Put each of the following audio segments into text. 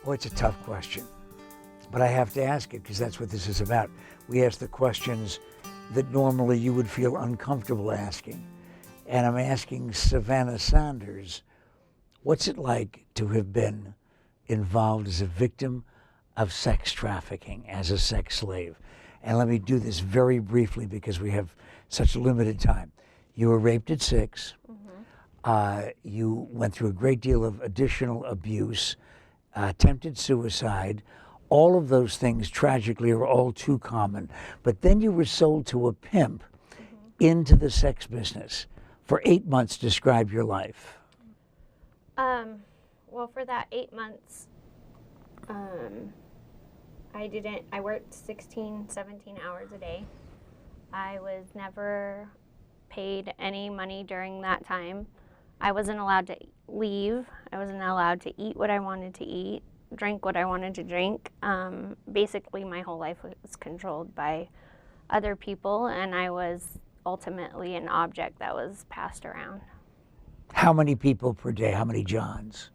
Oh, it's a tough question, but I have to ask it because that's what this is about. We ask the questions that normally you would feel uncomfortable asking. And I'm asking Savannah Saunders, what's it like to have been involved as a victim of sex trafficking, as a sex slave? And let me do this very briefly because we have such limited time. You were raped at 6. You went through a great deal of additional abuse, attempted suicide. All of those things, tragically, are all too common. But then you were sold to a pimp into the sex business. For 8 months, describe your life. Well, for that 8 months, I worked 16, 17 hours a day. I was never paid any money during that time. I wasn't allowed to leave. I wasn't allowed to eat what I wanted to eat, drink what I wanted to drink. Basically, my whole life was controlled by other people, and I was ultimately an object that was passed around. How many people per day? How many Johns?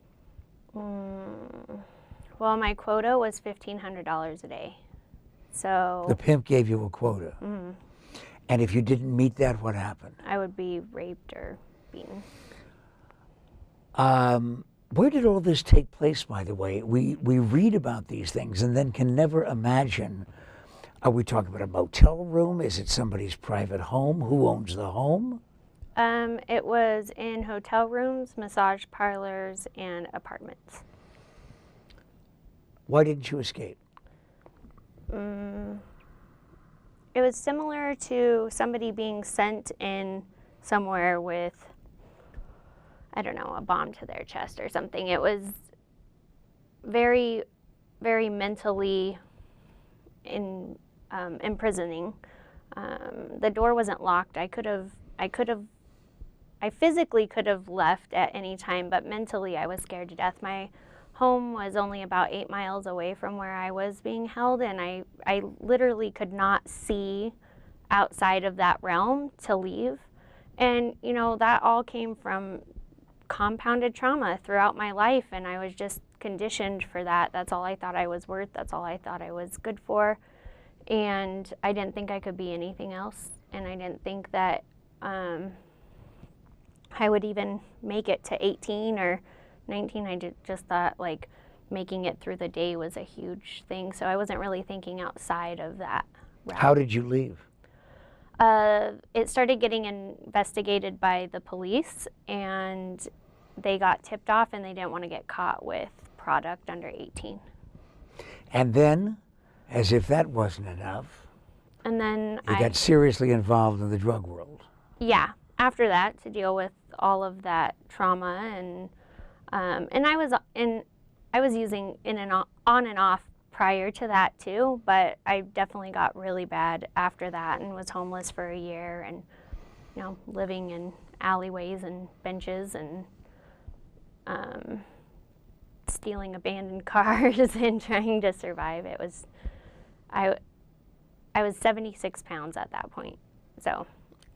Well, my quota was $1,500 a day. So The pimp gave you a quota. And if you didn't meet that, what happened? I would be raped or beaten. Where did all this take place, by the way? We read about these things and then can never imagine. Are we talking about a motel room? Is it somebody's private home? Who owns the home? It was in hotel rooms, massage parlors, and apartments. Why didn't you escape? It was similar to somebody being sent in somewhere with, I don't know, a bomb to their chest or something. It was very, very mentally imprisoning. The door wasn't locked. I physically could have left at any time, but mentally I was scared to death. My home was only about 8 miles away from where I was being held, and I literally could not see outside of that realm to leave. And, you know, that all came from compounded trauma throughout my life, and I was just conditioned for that. That's all I thought I was worth. That's all I thought I was good for. And I didn't think I could be anything else, and I didn't think that I would even make it to 18 or 19. I just thought, like, making it through the day was a huge thing, so I wasn't really thinking outside of that realm. How did you leave? It started getting investigated by the police, and they got tipped off, and they didn't want to get caught with product under 18. And then, as if that wasn't enough, And then you got seriously involved in the drug world. Yeah, after that, to deal with all of that trauma, and I was using on and off prior to that too, but I definitely got really bad after that and was homeless for a year, and, you know, living in alleyways and benches and stealing abandoned cars and trying to survive. It was, I was 76 pounds at that point, so.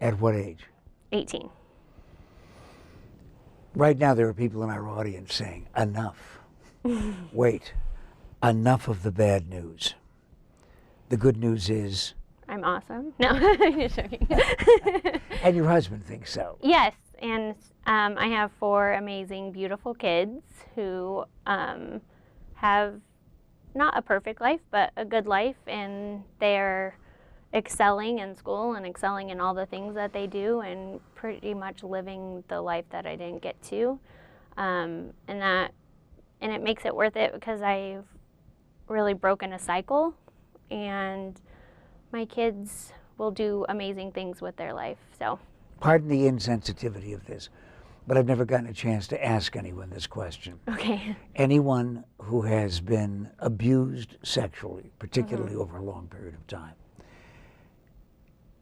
At what age? 18. Right now there are people in our audience saying, enough. Wait, enough of the bad news. The good news is? I'm awesome. No, I'm just joking. And your husband thinks so. Yes, and I have 4 amazing, beautiful kids who have not a perfect life, but a good life, and they're excelling in school and excelling in all the things that they do, and pretty much living the life that I didn't get to, and it makes it worth it because I've really broken a cycle, and my kids will do amazing things with their life. So, pardon the insensitivity of this, but I've never gotten a chance to ask anyone this question. Okay. Anyone who has been abused sexually, particularly over a long period of time,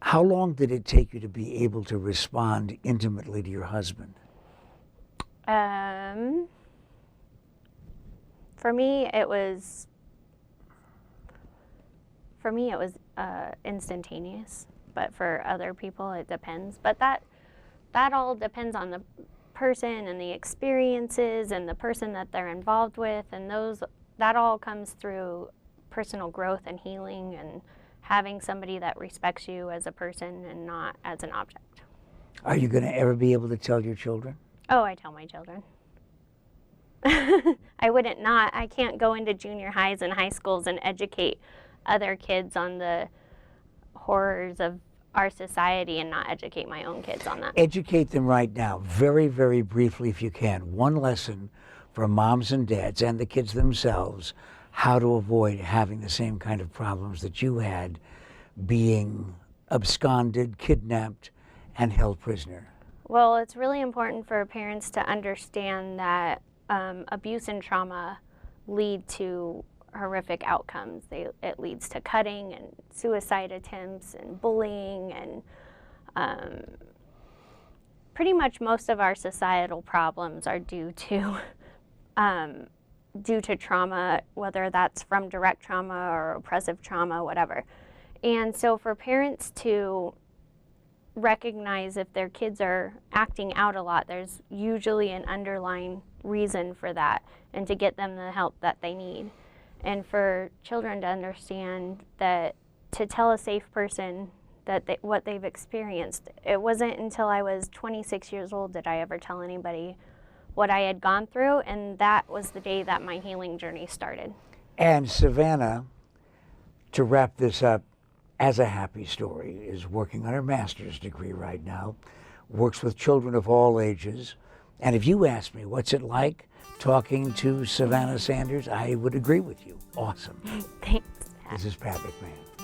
how long did it take you to be able to respond intimately to your husband? For me, it was instantaneous, but for other people, it depends. But that all depends on the person and the experiences and the person that they're involved with, and those that all comes through personal growth and healing and having somebody that respects you as a person and not as an object. Are you going to ever be able to tell your children? Oh, I tell my children. I wouldn't not. I can't go into junior highs and high schools and educate other kids on the horrors of our society and not educate my own kids on that. Educate them right now, very, very briefly if you can. One lesson for moms and dads and the kids themselves, how to avoid having the same kind of problems that you had, being absconded, kidnapped, and held prisoner. Well, it's really important for parents to understand that abuse and trauma lead to horrific outcomes. It leads to cutting and suicide attempts and bullying, and pretty much most of our societal problems are due to trauma, whether that's from direct trauma or oppressive trauma, whatever. And so for parents to recognize if their kids are acting out a lot, there's usually an underlying reason for that, and to get them the help that they need. And for children to understand that, to tell a safe person that what they've experienced. It wasn't until I was 26 years old that I ever tell anybody what I had gone through, and that was the day that my healing journey started. And Savannah, to wrap this up as a happy story, is working on her master's degree right now, works with children of all ages. And if you ask me what's it like talking to Savannah Sanders, I would agree with you. Awesome. Thanks. This is Pat McMahon.